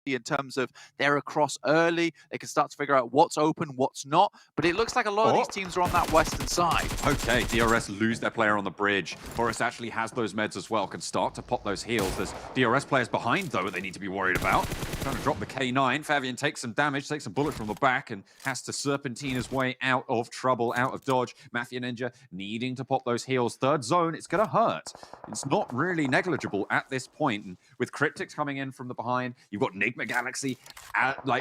in terms of they're across early. They can start to figure out what's open, what's not. But it looks like a lot of these teams are on that western side. Okay, DRS lose their player on the bridge. Forest actually has those meds as well, can start to pop those heals. There's DRS players behind, though, they need to be worried about. Trying to drop the K9. Fabian takes some damage, takes some bullets from the back, and has to serpentine his way out of trouble, out of dodge. Mafia Ninja needing to pop those heals. Third zone, it's going to hurt. It's not really negligible at this point. And with Cryptics coming in from the behind, you've got Enigma Galaxy,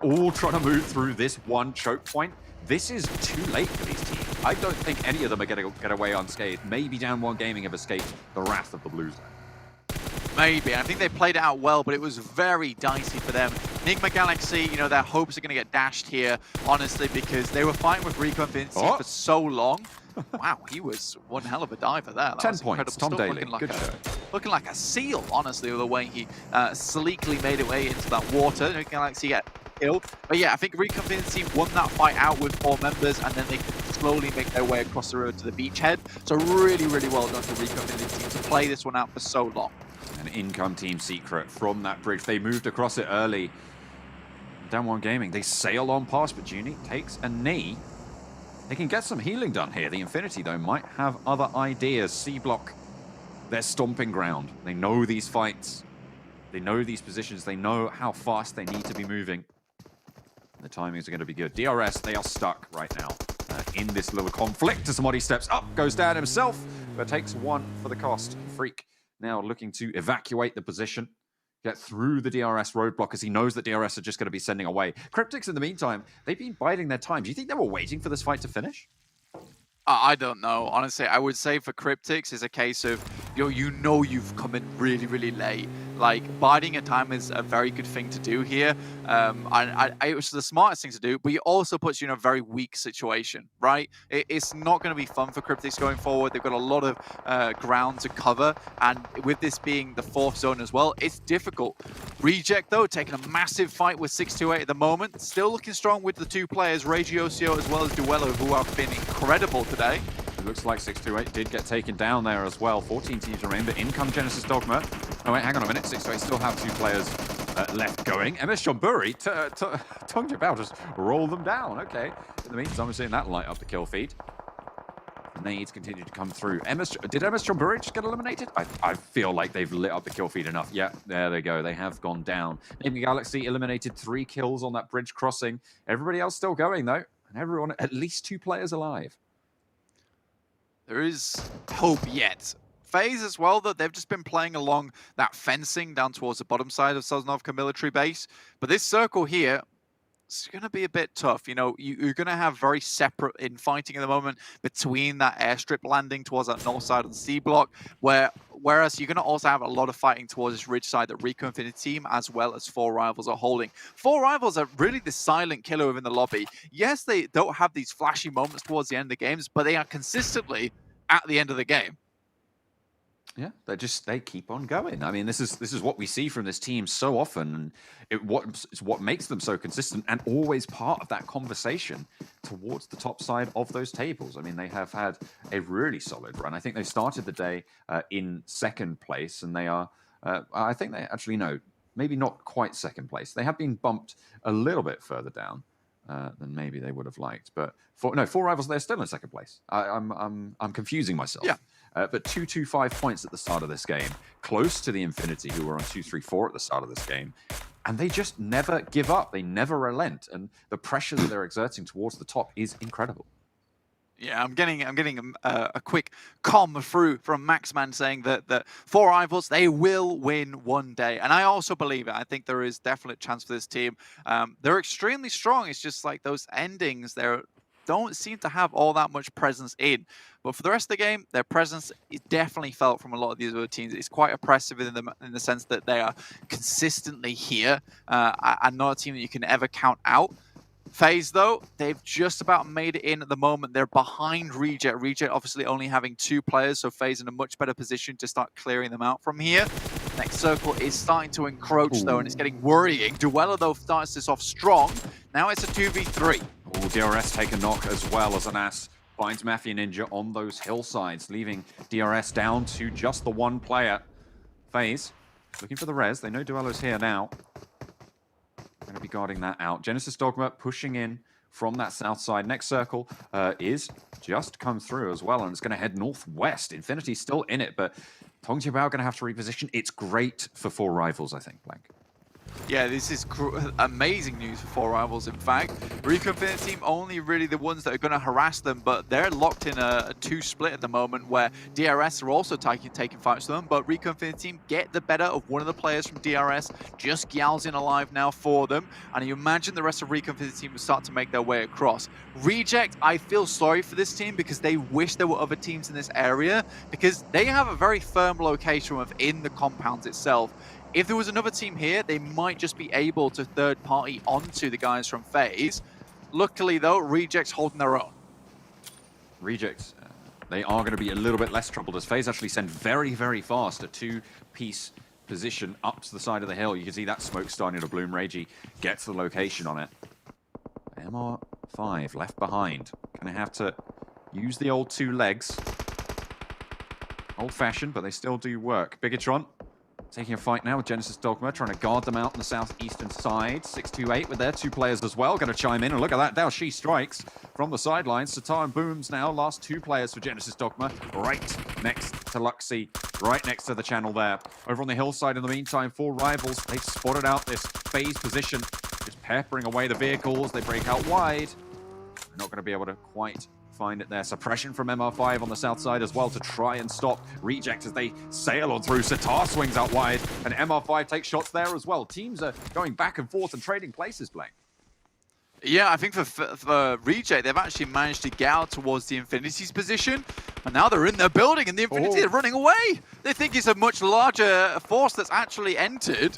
all trying to move through this one choke point. This is too late for these teams. I don't think any of them are going to get away unscathed. Maybe Down One Gaming have escaped the wrath of the Blues. Maybe. I think they played it out well, but it was very dicey for them. Enigma Galaxy, you know, their hopes are going to get dashed here, honestly, because they were fighting with Rico Infinity for so long. Wow, he was one hell of a diver there. That 10 points, Tom Daly. Good show. Looking like a seal, honestly, with the way he sleekly made it way into that water. Enigma Galaxy get killed. But yeah, I think Rico Infinity won that fight out with 4 members, and then they could slowly make their way across the road to the beachhead. So really, really well done for Rico Infinity to play this one out for so long. An income team secret from that bridge. They moved across it early. Down One Gaming, they sail on past, but Juni takes a knee. They can get some healing done here. The Infinity, though, might have other ideas. C-Block, their stomping ground. They know these fights. They know these positions. They know how fast they need to be moving. The timings are going to be good. DRS, they are stuck right now in this little conflict. As somebody steps up, goes down himself, but takes 1 for the cost. Freak now looking to evacuate the position, get through the DRS roadblock as he knows that DRS are just going to be sending away. Cryptics, in the meantime, they've been biding their time. Do you think they were waiting for this fight to finish? I don't know. Honestly, I would say for Cryptics, it's a case of, you know you've come in really, really late. Like, biding your time is a very good thing to do here. It was the smartest thing to do, but it also puts you in a very weak situation, right? It's not going to be fun for Cryptics going forward. They've got a lot of ground to cover, and with this being the 4th zone as well, it's difficult. Reject, though, taking a massive fight with 628 at the moment. Still looking strong with the 2 players, Regiocio as well as Duello, who have been incredible today. It looks like 628 did get taken down there as well. 14 teams remain, but in come Genesis Dogma. Oh wait, hang on a minute. 628 still have 2 players left going. MS Shonburi, Tong Jabal just roll them down. Okay. In the meantime, we're seeing that light up the kill feed. Nades continue to come through. Did MS Shonburi just get eliminated? I feel like they've lit up the kill feed enough. Yeah, there they go. They have gone down. Enigma Galaxy eliminated 3 kills on that bridge crossing. Everybody else still going, though. And everyone, at least 2 players alive. There is hope yet. FaZe as well, that they've just been playing along that fencing down towards the bottom side of Sosnovka military base. But this circle here, it's going to be a bit tough. You know, you're going to have very separate infighting at the moment between that airstrip landing towards that north side of the C block, whereas you're going to also have a lot of fighting towards this ridge side that Rico Infinity team as well as 4 Rivals are holding. 4 Rivals are really the silent killer within the lobby. Yes, they don't have these flashy moments towards the end of the games, but they are consistently at the end of the game. Yeah, they keep on going. I mean, this is what we see from this team so often, and it's what makes them so consistent and always part of that conversation towards the top side of those tables. I mean, they have had a really solid run. I think they started the day in 2nd place, and they are, I think they actually, no, maybe not quite 2nd place. They have been bumped a little bit further down than maybe they would have liked. But 4 Rivals, they're still in 2nd place. I'm confusing myself. Yeah. But 225 points at the start of this game, close to the Infinity, who were on 234 at the start of this game. And they just never give up. They never relent. And the pressure that they're exerting towards the top is incredible. Yeah, I'm getting a quick com through from Maxman saying that 4 Rivals, they will win one day. And I also believe it. I think there is definite chance for this team. They're extremely strong. It's just like those endings, they don't seem to have all that much presence in. But for the rest of the game, their presence is definitely felt from a lot of these other teams. It's quite oppressive in the sense that they are consistently here and not a team that you can ever count out. FaZe, though, they've just about made it in at the moment. They're behind Reject. Reject obviously only having 2 players, so FaZe in a much better position to start clearing them out from here. Next circle is starting to encroach, though, and it's getting worrying. Duello, though, starts this off strong. Now it's a 2v3. Oh, DRS take a knock as well as an ass. Finds Mafia Ninja on those hillsides, leaving DRS down to just the 1 player. FaZe looking for the res. They know Duello's here now. going to be guarding that out. Genesis Dogma pushing in from that south side. Next circle is just come through as well, and it's going to head northwest. Infinity's still in it, but Tongjiabao going to have to reposition. It's great for 4 rivals, I think, Blank. Yeah, this is amazing news for 4 rivals, in fact. Rico Infinity team only really the ones that are going to harass them, but they're locked in a 2 split at the moment where DRS are also taking fights to them, but Rico Infinity team get the better of one of the players from DRS, just Gyalzin alive now for them, and you imagine the rest of Rico Infinity team will start to make their way across. Reject, I feel sorry for this team because they wish there were other teams in this area, because they have a very firm location within the compounds itself. If there was another team here, they might just be able to third-party onto the guys from FaZe. Luckily, though, Reject's holding their own. Rejects, they are going to be a little bit less troubled as FaZe actually send very, very fast a 2-piece position up to the side of the hill. You can see that smoke starting to bloom. Reiji gets the location on it. MR5 left behind. Going to have to use the old 2 legs. Old-fashioned, but they still do work. Bigatron taking a fight now with Genesis Dogma, trying to guard them out on the southeastern side. 628 with their 2 players as well. Going to chime in, and look at that. Now she strikes from the sidelines. Satar and Booms now, last 2 players for Genesis Dogma, right next to Luxy, right next to the channel there. Over on the hillside in the meantime, 4 rivals. They've spotted out this FaZe position, just peppering away the vehicles. They break out wide. They're not going to be able to quite find it there. Suppression from MR5 on the south side as well to try and stop Reject as they sail on through. Satar swings out wide, and MR5 takes shots there as well. Teams are going back and forth and trading places, Blank. Yeah, I think for Reject, they've actually managed to get out towards the Infinity's position, and now they're in their building, and the Infinity are running away. They think it's a much larger force that's actually entered.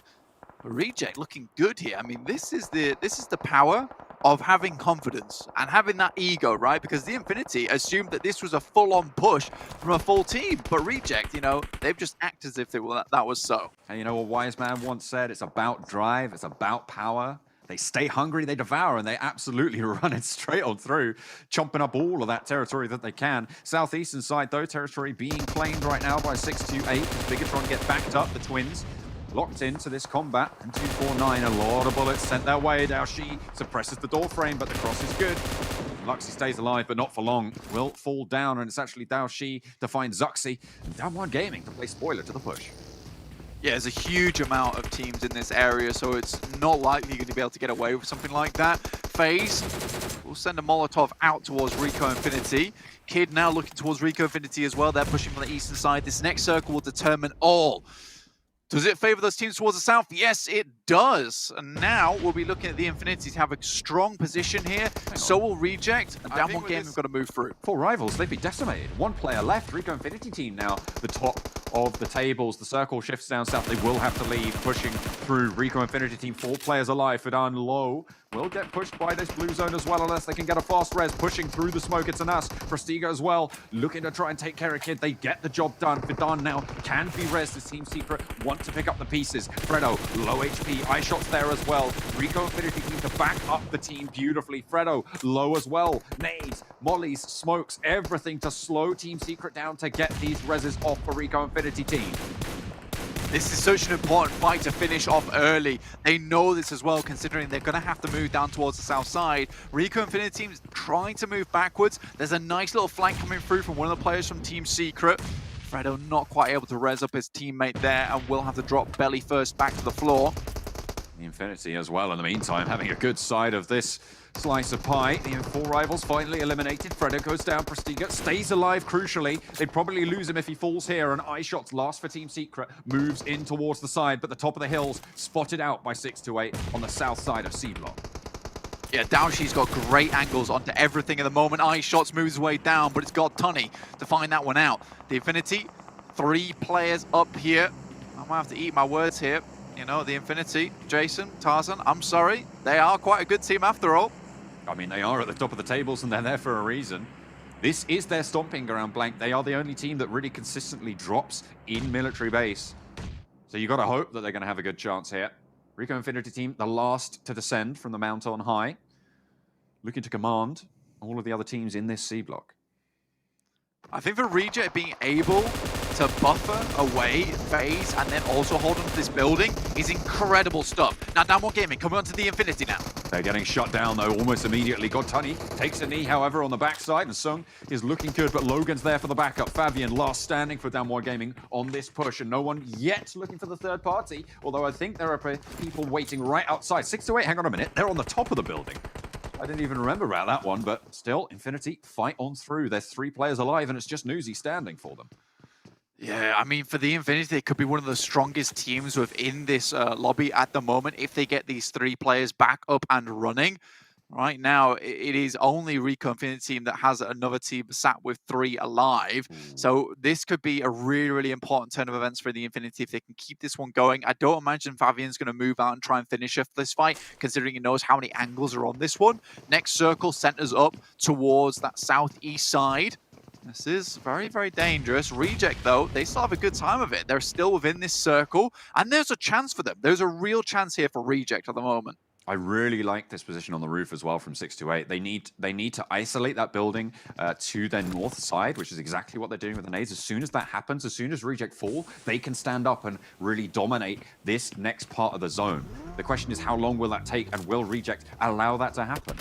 But Reject looking good here. I mean, this is the power of having confidence and having that ego, right? Because the Infinity assumed that this was a full-on push from a full team, but Reject, you know, they've just acted as if that was so. And you know what wise man once said? It's about drive, it's about power. They stay hungry, they devour, and they absolutely run it straight on through, chomping up all of that territory that they can. Southeastern side, though, territory being claimed right now by 628. Bigatron get backed up, the Twins locked into this combat, and 249, a lot of bullets sent their way. Daoshi suppresses the door frame, but the cross is good. Luxy stays alive, but not for long. Will fall down, and it's actually Daoshi to find Zuxi. And Damwon Gaming to play spoiler to the push. Yeah, there's a huge amount of teams in this area, so it's not likely you're going to be able to get away with something like that. FaZe will send a Molotov out towards Rico Infinity. Kid now looking towards Rico Infinity as well. They're pushing from the eastern side. This next circle will determine all. Does it favor those teams towards the south? Yes, it does. And now we'll be looking at the Infinity to have a strong position here. So will Reject, and Damwon Gaming have got to move through. 4 rivals, they'd be decimated. 1 player left. Rico Infinity team now the top of the tables. The circle shifts down south. They will have to leave, pushing through. Rico Infinity team, 4 players alive. Fidan low will get pushed by this blue zone as well, unless they can get a fast res. Pushing through the smoke, it's Anas. Prestiga as well, looking to try and take care of Kid. They get the job done. Fidan now can be res. This Team Secret want to pick up the pieces. Fredo, low HP. Eye shots there as well. Rico Infinity team to back up the team beautifully. Fredo, low as well. Nades, mollies, smokes, everything to slow Team Secret down to get these reses off for Rico Infinity team. This is such an important fight to finish off early. They know this as well, considering they're going to have to move down towards the south side. Rico Infinity team's trying to move backwards. There's a nice little flank coming through from one of the players from Team Secret. Fredo not quite able to res up his teammate there and will have to drop belly first back to the floor. The Infinity as well, in the meantime, having a good side of this slice of pie. The 4 rivals finally eliminated. Fredo goes down. Prestiga stays alive, crucially. They'd probably lose him if he falls here. And eye shots last for Team Secret. Moves in towards the side, but the top of the hills spotted out by 628 on the south side of C block. Yeah, Daoshi's got great angles onto everything at the moment. Eye shots moves his way down, but it's got Tunny to find that one out. The Infinity, 3 players up here. I might have to eat my words here. You know, the Infinity, Jason, Tarzan, I'm sorry. They are quite a good team after all. I mean, they are at the top of the tables and they're there for a reason. This is their stomping ground, Blank. They are the only team that really consistently drops in military base. So you got to hope that they're going to have a good chance here. Rico Infinity team, the last to descend from the mount on high. Looking to command all of the other teams in this C block. I think for Reject being able to buffer away phase and then also hold on to this building is incredible stuff. Now, Downward Gaming coming onto the Infinity now. They're getting shut down, though, almost immediately. Godtani takes a knee, however, on the backside, and Sung is looking good, but Logan's there for the backup. Fabian last standing for Downward Gaming on this push, and no one yet looking for the third party, although I think there are people waiting right outside. 6 to 8, hang on a minute, they're on the top of the building. I didn't even remember about that one, but still, Infinity fight on through. There's 3 players alive, and it's just Newsy standing for them. Yeah, I mean, for the Infinity, they could be one of the strongest teams within this lobby at the moment if they get these 3 players back up and running. Right now, it is only Rico Infinity team that has another team sat with 3 alive. So this could be a really, really important turn of events for the Infinity if they can keep this one going. I don't imagine Fabian's going to move out and try and finish off this fight, considering he knows how many angles are on this one. Next circle centers up towards that southeast side. This is very, very dangerous. Reject, though, they still have a good time of it. They're still within this circle, and there's a chance for them. There's a real chance here for Reject at the moment. I really like this position on the roof as well from 6 to 8. They need to isolate that building to their north side, which is exactly what they're doing with the nades. As soon as that happens, as soon as Reject fall, they can stand up and really dominate this next part of the zone. The question is, how long will that take, and will Reject allow that to happen?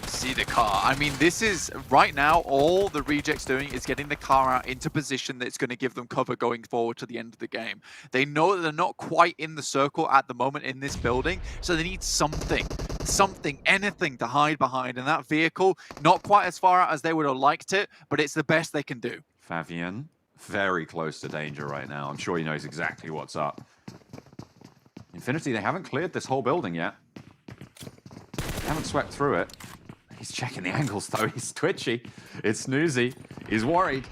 See the car. I mean, this is right now all the Reject's doing is getting the car out into position that's going to give them cover going forward to the end of the game. They know that they're not quite in the circle at the moment in this building, so they need something, anything to hide behind. And that vehicle, not quite as far out as they would have liked it, but it's the best they can do. Fabian, very close to danger right now. I'm sure he knows exactly what's up. Infinity, they haven't cleared this whole building yet. They haven't swept through it. He's checking the angles, though. He's twitchy. It's Snoozy. He's worried.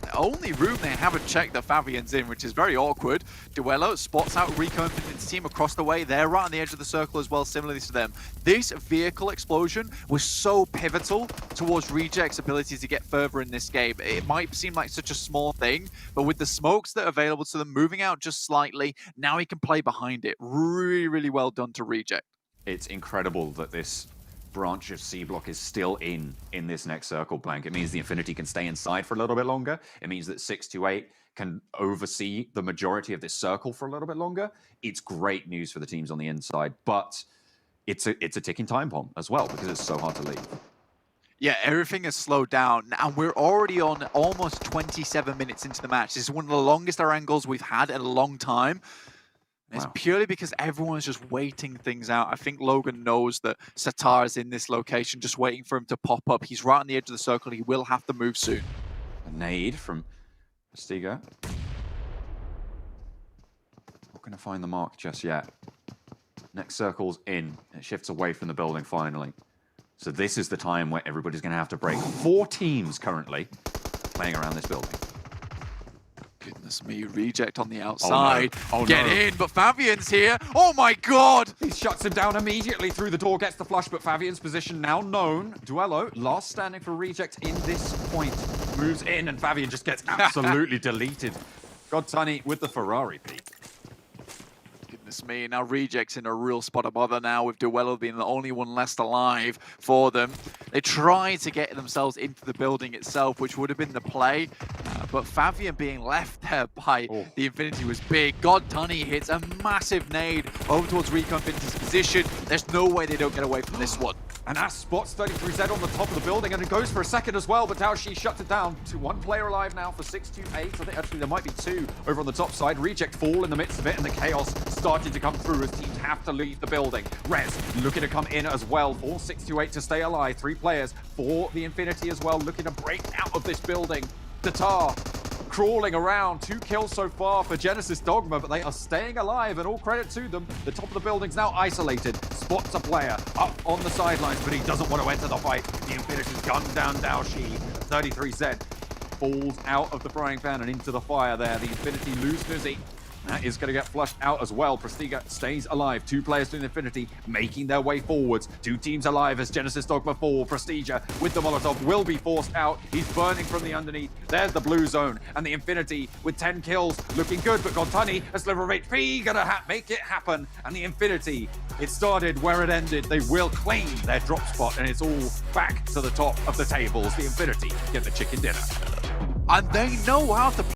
The only room they haven't checked that Fabian's in, which is very awkward. Duello spots out Rico Infinite's team across the way. They're right on the edge of the circle as well, similarly to them. This vehicle explosion was so pivotal towards Reject's ability to get further in this game. It might seem like such a small thing, but with the smokes that are available to them moving out just slightly, now he can play behind it. Really, really well done to Reject. It's incredible that this branch of C block is still in this next circle blank. It means the Infinity can stay inside for a little bit longer. It means that 6 to 8 can oversee the majority of this circle for a little bit longer. It's great news for the teams on the inside, but it's a ticking time bomb as well because it's so hard to leave. Yeah, everything has slowed down, and we're already on almost 27 minutes into the match. This is one of the longest our angles we've had in a long time. It's purely because everyone's just waiting things out. I think Logan knows that Satar is in this location, just waiting for him to pop up. He's right on the edge of the circle. He will have to move soon. A nade from Stiga. Not going to find the mark just yet. Next circle's in. It shifts away from the building finally. So this is the time where everybody's going to have to break. 4 teams currently playing around this building. Goodness me, Reject on the outside. Oh, no. Get in, but Fabian's here. Oh my god! He shuts him down immediately through the door, gets the flush, but Fabian's position now known. Duello, last standing for Reject in this point, moves in, and Fabian just gets absolutely deleted. Godtani with the Ferrari, Pete. Goodness me, now Reject's in a real spot of bother now, with Duello being the only one left alive for them. They tried to get themselves into the building itself, which would have been the play, but Fabian being left there by the Infinity was big. Godtani hits a massive nade over towards Rico Infinity's position. There's no way they don't get away from this one. And Ash spots 33Z on the top of the building, and it goes for a second as well, but Taoshi shuts it down to 1 player alive now for 6 to 8. I think actually there might be 2 over on the top side. Reject fall in the midst of it, and the chaos starting to come through as teams have to leave the building. Rez looking to come in as well for 6 to 8 to stay alive. 3 players for the Infinity as well, looking to break out of this building. Tatar crawling around, 2 kills so far for Genesis Dogma, but they are staying alive, and all credit to them. The top of the building's now isolated. Spots a player up on the sidelines, but he doesn't want to enter the fight. The Infinity's gunned down Daoshi. 33Z falls out of the frying pan and into the fire there. The Infinity lose Nuzzy. That is going to get flushed out as well. Prestiga stays alive. 2 players to Infinity making their way forwards. 2 teams alive as Genesis Dogma fall. Prestiga with the Molotov will be forced out. He's burning from the underneath. There's the blue zone. And the Infinity with 10 kills looking good. But Gontani, a sliver of HP, going to make it happen. And the Infinity, it started where it ended. They will claim their drop spot. And it's all back to the top of the tables. The Infinity get the chicken dinner. And they know how to play